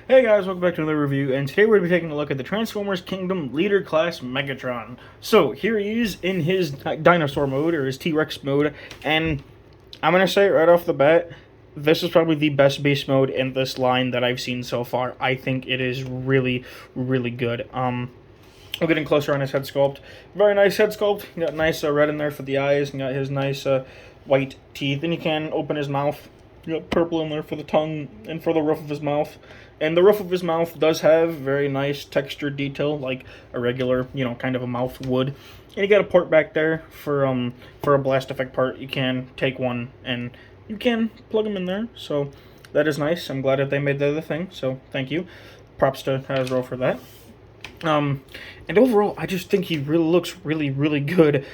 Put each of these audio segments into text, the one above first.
Hey guys, welcome back to another review, and today we're going to be taking a look at the Transformers Kingdom Leader Class Megatron. So, here he is in his dinosaur mode, or his T-Rex mode, and I'm going to say right off the bat, this is probably the best beast mode in this line that I've seen so far. I think it is really, really good. We're getting closer on his head sculpt. Very nice head sculpt. You got nice red in there for the eyes, and got his nice white teeth, and you can open his mouth. You got purple in there for the tongue and for the roof of his mouth. And the roof of his mouth does have very nice textured detail, like a regular, kind of a mouth would. And you got a port back there for a blast effect part. You can take one and you can plug them in there. So that is nice. I'm glad that they made that a thing. So thank you. Props to Hasbro for that. And overall, I just think he really looks really, really good.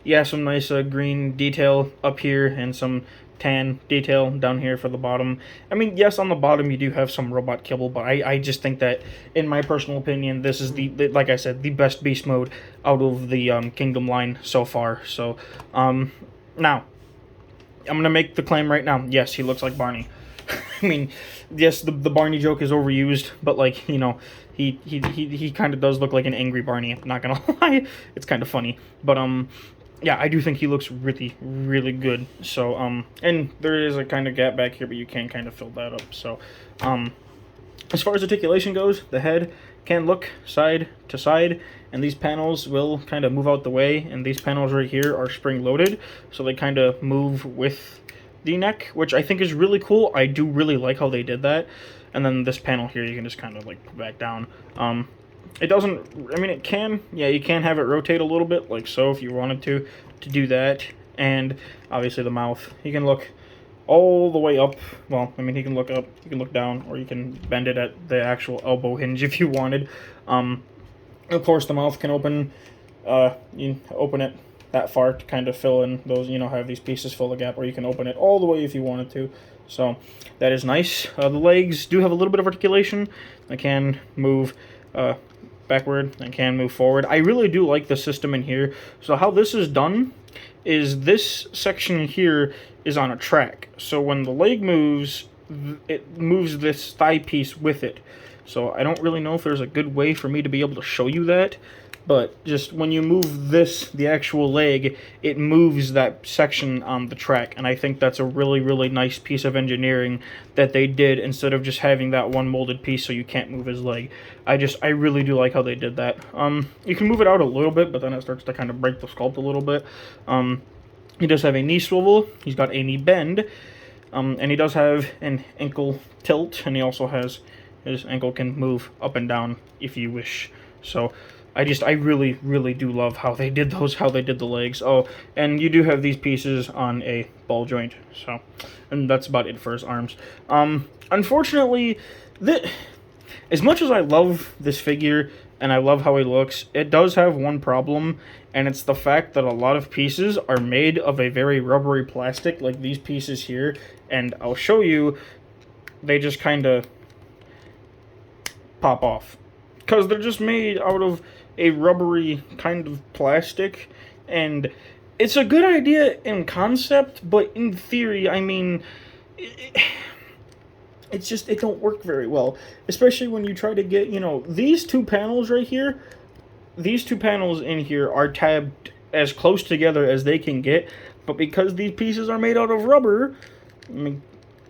Yeah, some nice green detail up here and some tan detail down here for the bottom. I mean, yes, on the bottom you do have some robot kibble, but I just think that, in my personal opinion, this is the like I said, the best beast mode out of the Kingdom line so far. So, now, I'm gonna make the claim right now. Yes, he looks like Barney. I mean, yes, the Barney joke is overused, but like, he kind of does look like an angry Barney. I'm not gonna lie, it's kind of funny, but yeah, I do think he looks really, really good. So and there is a kind of gap back here, but you can kind of fill that up. So as far as articulation goes, the head can look side to side, and these panels will kind of move out the way, and these panels right here are spring loaded, so they kind of move with the neck, which I think is really cool. I do really like how they did that. And then this panel here, you can just kind of like put back down. It doesn't, I mean, it can, yeah, you can have it rotate a little bit, like so, if you wanted to do that. And obviously the mouth, you can look all the way up. Well, I mean, you can look up, you can look down, or you can bend it at the actual elbow hinge if you wanted. Of course, the mouth can open, you open it that far to kind of fill in those, have these pieces fill the gap, or you can open it all the way if you wanted to. So that is nice. The legs do have a little bit of articulation. They can move backward and can move forward. I really do like the system in here. So how this is done is this section here is on a track. So when the leg moves, it moves this thigh piece with it. So I don't really know if there's a good way for me to be able to show you that, but just when you move this, the actual leg, it moves that section on the track, and I think that's a really, really nice piece of engineering that they did instead of just having that one molded piece so you can't move his leg. I really do like how they did that. You can move it out a little bit, but then it starts to kind of break the sculpt a little bit. He does have a knee swivel, he's got a knee bend, and he does have an ankle tilt, and he also has, his ankle can move up and down if you wish. So I really, really do love how they did those, how they did the legs. Oh, and you do have these pieces on a ball joint. So, and that's about it for his arms. Unfortunately, as much as I love this figure and I love how he looks, it does have one problem, and it's the fact that a lot of pieces are made of a very rubbery plastic, like these pieces here, and I'll show you, they just kind of pop off. Because they're just made out of a rubbery kind of plastic, and it's a good idea in concept, but in theory, I mean, it's just, it don't work very well. Especially when you try to get, these two panels right here, these two panels in here are tabbed as close together as they can get, but because these pieces are made out of rubber, I mean,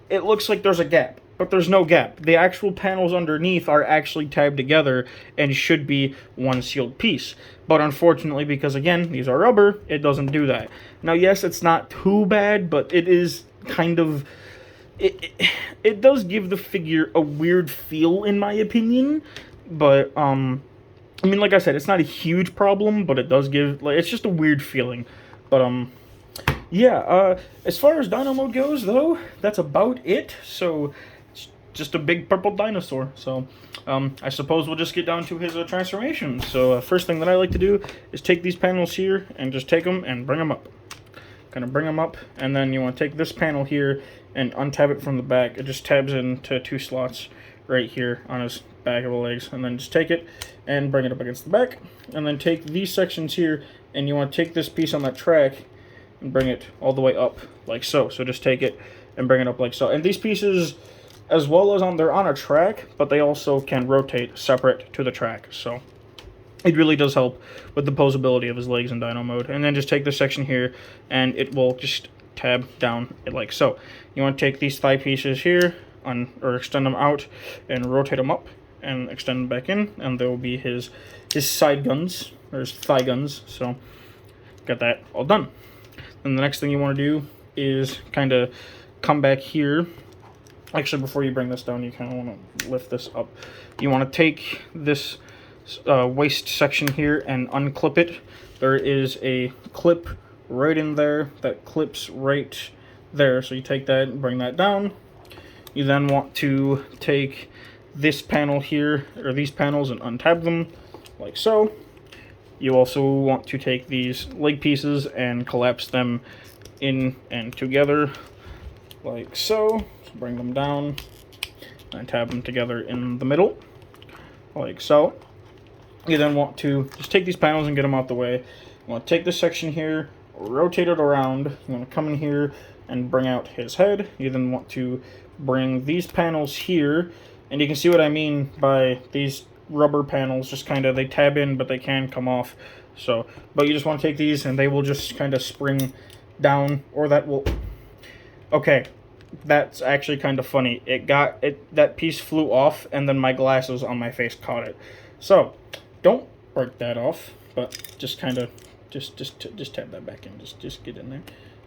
it looks like there's a gap. But there's no gap. The actual panels underneath are actually tabbed together and should be one sealed piece. But unfortunately, because again, these are rubber, it doesn't do that. Now, yes, it's not too bad, but it is kind of... It does give the figure a weird feel, in my opinion. But, I mean, like I said, it's not a huge problem, but it does give... like, it's just a weird feeling. But, yeah, as far as Dino Mode goes, though, that's about it. So, just a big purple dinosaur. So, I suppose we'll just get down to his transformation. So, first thing that I like to do is take these panels here and just take them and bring them up. Kind of bring them up, and then you want to take this panel here and untab it from the back. It just tabs into two slots right here on his back of the legs, and then just take it and bring it up against the back, and then take these sections here, and you want to take this piece on that track and bring it all the way up like so. So just take it and bring it up like so. And these pieces as well as they're on a track, but they also can rotate separate to the track. So it really does help with the posability of his legs in dyno mode. And then just take this section here, and it will just tab down like so. You want to take these thigh pieces here, or extend them out, and rotate them up, and extend them back in, and there will be his side guns, or his thigh guns. So got that all done. And the next thing you want to do is kind of come back here. Actually, before you bring this down, you kind of want to lift this up. You want to take this waist section here and unclip it. There is a clip right in there that clips right there. So you take that and bring that down. You then want to take this panel here, or these panels, and untab them like so. You also want to take these leg pieces and collapse them in and together like so. So bring them down and tab them together in the middle like so. You then want to just take these panels and get them out the way. You want to take this section here, rotate it around. You want to come in here and bring out his head. You then want to bring these panels here, and you can see what I mean by these rubber panels. Just kind of, they tab in, but they can come off. So, but you just want to take these, and they will just kind of spring down, or that will. Okay, that's actually kind of funny. That piece flew off, and then my glasses on my face caught it. So don't break that off, but just kind of just tab that back in. Just get in there.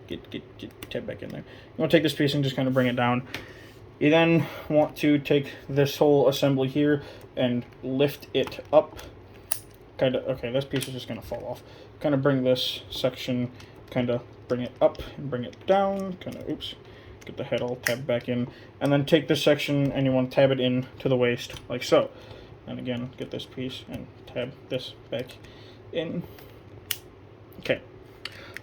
Get tab back in there. You want to take this piece and just kind of bring it down. You then want to take this whole assembly here and lift it up. Kind of, okay, this piece is just going to fall off. Kind of bring this section, kind of bring it up and bring it down. Kind of, oops, get the head all tabbed back in. And then take this section and you want to tab it in to the waist, like so. And again, get this piece and tab this back in. Okay,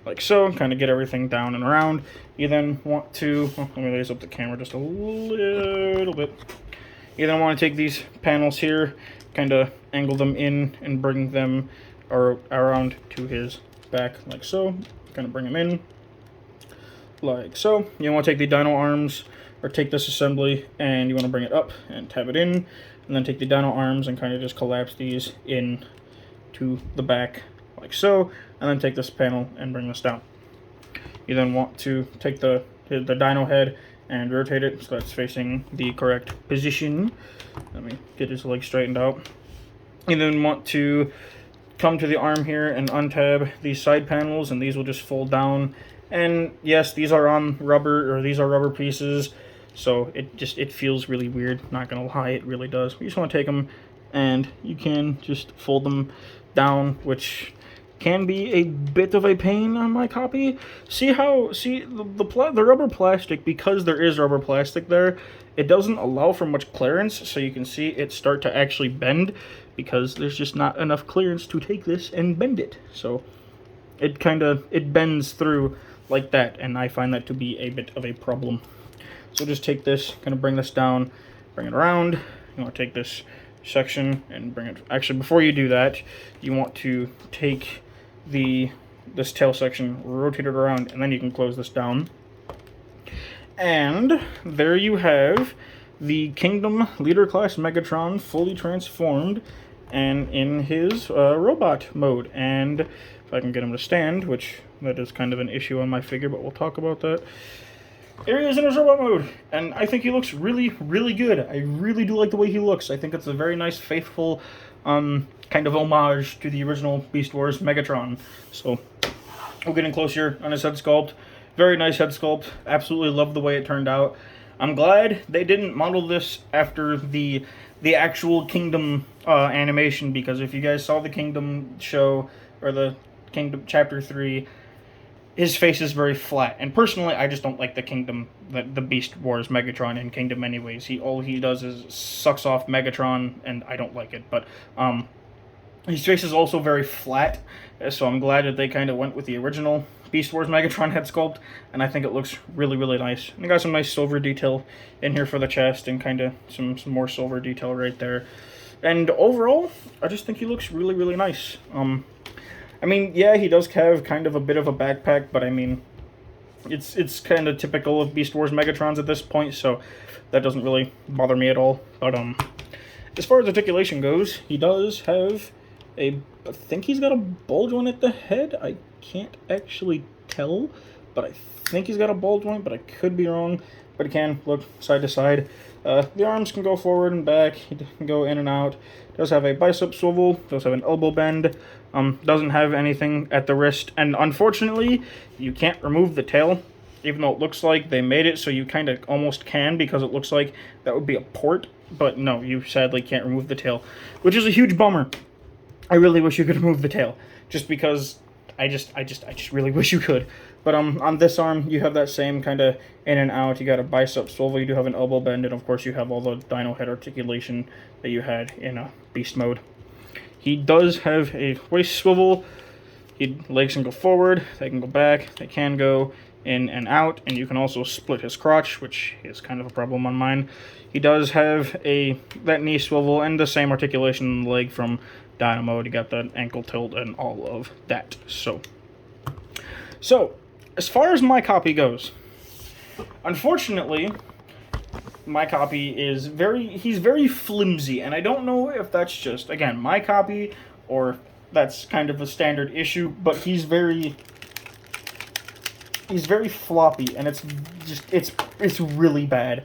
like so, kind of get everything down and around. You then want to, let me raise up the camera just a little bit. You then want to take these panels here, kind of angle them in and bring them around to his back, like so. Kind of bring them in, like so. You want to take the dyno arms, or take this assembly, and you want to bring it up and tab it in, and then take the dyno arms and kind of just collapse these in to the back, like so, and then take this panel and bring this down. You then want to take the dyno head and rotate it so that's facing the correct position. Let me get his leg straightened out. You then want to come to the arm here and untab these side panels, and these will just fold down. And yes, these are on rubber, or these are rubber pieces, so it feels really weird, not gonna lie, it really does. You just want to take them and you can just fold them down, which can be a bit of a pain on my copy. See the rubber plastic, because there is rubber plastic there, it doesn't allow for much clearance, so you can see it start to actually bend because there's just not enough clearance to take this and bend it. So it bends through like that, and I find that to be a bit of a problem. So just take this, kind of bring this down, bring it around. You want to take this section and bring it, actually before you do that, you want to take this tail section, rotate it around, and then you can close this down. And there you have the Kingdom Leader Class Megatron fully transformed and in his robot mode. And if I can get him to stand, which that is kind of an issue on my figure, but we'll talk about that. There he is in his robot mode, and I think he looks really, really good. I really do like the way he looks. I think it's a very nice, faithful kind of homage to the original Beast Wars Megatron. So we'll get in closer on his head sculpt. Very nice head sculpt. Absolutely love the way it turned out. I'm glad they didn't model this after the actual Kingdom animation, because if you guys saw the Kingdom show, or the Kingdom Chapter 3, his face is very flat, and personally, I just don't like the Kingdom, the Beast Wars Megatron in Kingdom anyways. All he does is sucks off Megatron, and I don't like it, but his face is also very flat, so I'm glad that they kind of went with the original Beast Wars Megatron head sculpt, and I think it looks really, really nice. And I got some nice silver detail in here for the chest, and kind of some more silver detail right there. And overall, I just think he looks really, really nice. I mean, yeah, he does have kind of a bit of a backpack, but I mean, It's kind of typical of Beast Wars Megatrons at this point, so that doesn't really bother me at all. But as far as articulation goes, he does have I think he's got a ball joint at the head. I can't actually tell, but I think he's got a ball joint, but I could be wrong. But he can look side to side. The arms can go forward and back. He can go in and out. Does have a bicep swivel. Does have an elbow bend. Doesn't have anything at the wrist. And unfortunately, you can't remove the tail, even though it looks like they made it so you kind of almost can, because it looks like that would be a port. But no, you sadly can't remove the tail, which is a huge bummer. I really wish you could remove the tail, just because I just really wish you could. But on this arm, you have that same kind of in and out. You got a bicep swivel, you do have an elbow bend, and of course you have all the dino head articulation that you had in beast mode. He does have a waist swivel. Legs can go forward, they can go back, they can go in and out, and you can also split his crotch, which is kind of a problem on mine. He does have that knee swivel and the same articulation in the leg from Dino mode. You got the ankle tilt and all of that. So as far as my copy goes, unfortunately, my copy is he's very flimsy, and I don't know if that's just, again, my copy, or that's kind of a standard issue, but he's very floppy, and it's really bad.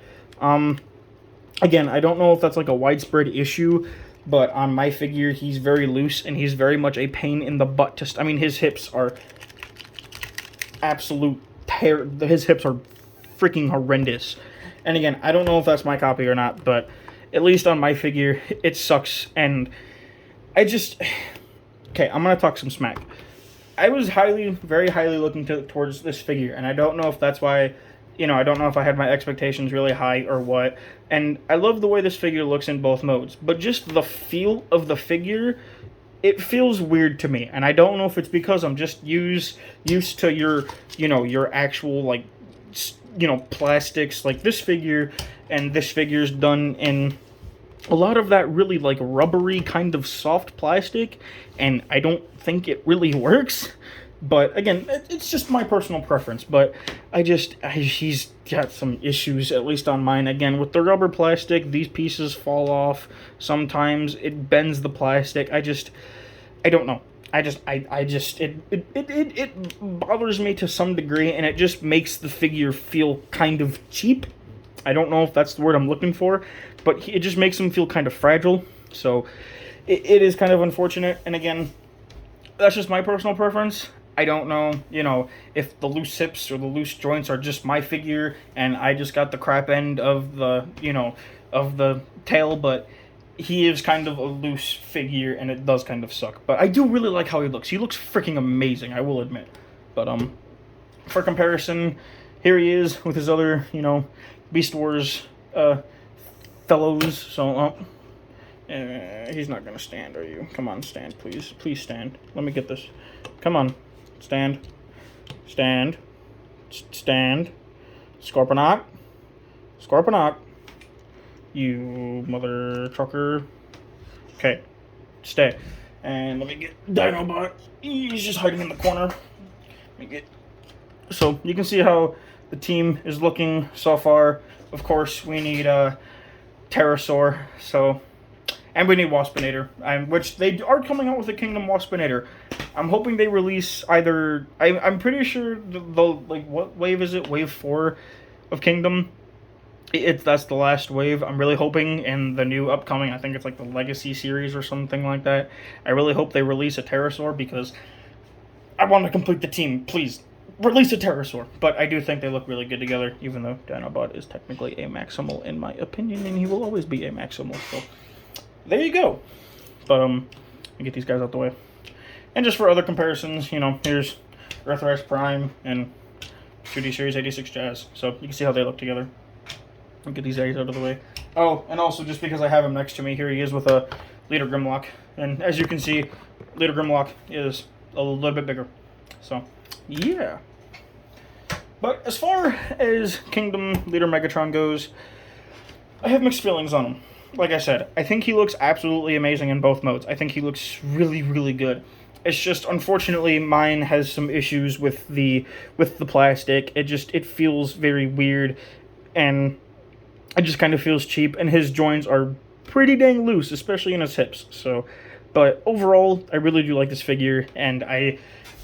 Again, I don't know if that's like a widespread issue, but on my figure, he's very loose, and he's very much a pain in the butt to... I mean, his hips are absolute his hips are freaking horrendous. And again, I don't know if that's my copy or not, but at least on my figure, it sucks, and okay, I'm gonna talk some smack. I was very highly looking towards this figure, and I don't know if that's why, I don't know if I had my expectations really high or what. And I love the way this figure looks in both modes, but just the feel of the figure, it feels weird to me. And I don't know if it's because I'm just used to your actual, like, plastics, like this figure, and this figure's done in a lot of that really, like, rubbery kind of soft plastic, and I don't think it really works. But again, it's just my personal preference. But he's got some issues, at least on mine. Again, with the rubber plastic, these pieces fall off. Sometimes it bends the plastic. I don't know. It bothers me to some degree, and it just makes the figure feel kind of cheap. I don't know if that's the word I'm looking for, but it just makes him feel kind of fragile. So it is kind of unfortunate. And again, that's just my personal preference. I don't know, if the loose hips or the loose joints are just my figure, and I just got the crap end of the, of the tail, but he is kind of a loose figure, and it does kind of suck. But I do really like how he looks. He looks freaking amazing, I will admit. But, for comparison, here he is with his other, Beast Wars, fellows. So, he's not gonna stand, are you? Come on, stand, please. Please stand. Let me get this. Come on. Stand. Stand. Stand. Scorponok. Scorponok. You mother trucker. Okay. Stay. And let me get Dinobot. He's just hiding in the corner. So, you can see how the team is looking so far. Of course, we need Pterosaur. So... and we need Waspinator, which they are coming out with a Kingdom Waspinator. I'm hoping they release either... I'm pretty sure the like, what wave is it? Wave 4 of Kingdom. That's the last wave. I'm really hoping in the new upcoming, I think it's like the Legacy series or something like that. I really hope they release a Pterosaur, because I want to complete the team. Please, release a Pterosaur. But I do think they look really good together, even though Dinobot is technically a Maximal in my opinion, and he will always be a Maximal, so... there you go. But, let me get these guys out the way. And just for other comparisons, here's Earthrise Prime and 2D Series 86 Jazz. So, you can see how they look together. I'll get these guys out of the way. Oh, and also, just because I have him next to me, here he is with a Leader Grimlock. And as you can see, Leader Grimlock is a little bit bigger. So, yeah. But as far as Kingdom Leader Megatron goes, I have mixed feelings on him. Like I said, I think he looks absolutely amazing in both modes. I think he looks really, really good. It's just, unfortunately, mine has some issues with the plastic. It feels very weird, and it just kind of feels cheap. And his joints are pretty dang loose, especially in his hips. So, but overall, I really do like this figure, and I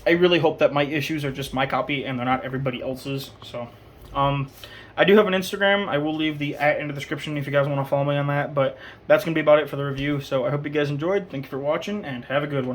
really hope that my issues are just my copy and they're not everybody else's. So, I do have an Instagram. I will leave the @ in the description if you guys want to follow me on that. But that's going to be about it for the review. So I hope you guys enjoyed. Thank you for watching, and have a good one.